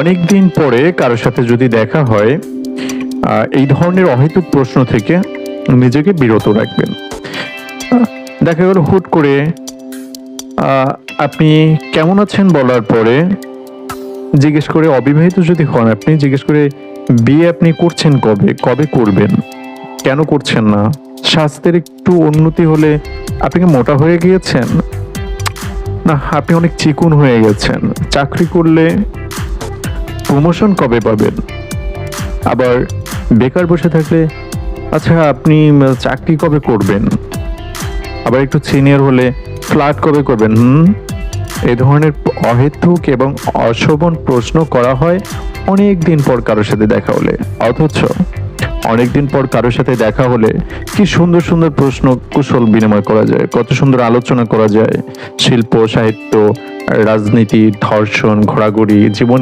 অনেক দিন পরে কারোর সাথে যদি দেখা হয়, এই ধরনের অহেতুক প্রশ্ন থেকে নিজেকে বিরত রাখবেন। দেখা গেল হুট করে আপনি কেমন আছেন বলার পরে জিজ্ঞেস করে, অবিবাহিত যদি হন আপনি জিজ্ঞেস করে, বিয়ে আপনি করছেন কবে, কবে করবেন, কেন করছেন না, স্বাস্থ্যের একটু উন্নতি হলে, আপনি কি মোটা হয়ে গিয়েছেন, না আপনি অনেক চিকন হয়ে গেছেন, চাকরি করলে প্রমোশন কবে পাবেন, আবার বেকার বসে থাকলে আচ্ছা আপনি চাকরি কবে করবেন, আবার একটু সিনিয়র হলে ফ্ল্যাট কবে করবেন। এই ধরনের অহেতুক এবং অশোভন প্রশ্ন করা হয় অনেক দিন পর কারোর সাথে দেখা হলে। অথচ অনেক দিন পর কারোর সাথে দেখা হলে কি সুন্দর সুন্দর প্রশ্ন কুশল বিনিময় করা যায়, কত সুন্দর আলোচনা করা যায়, শিল্প, সাহিত্য, রাজনীতি, ধর্ষণ, ঘোরাঘুরি, জীবন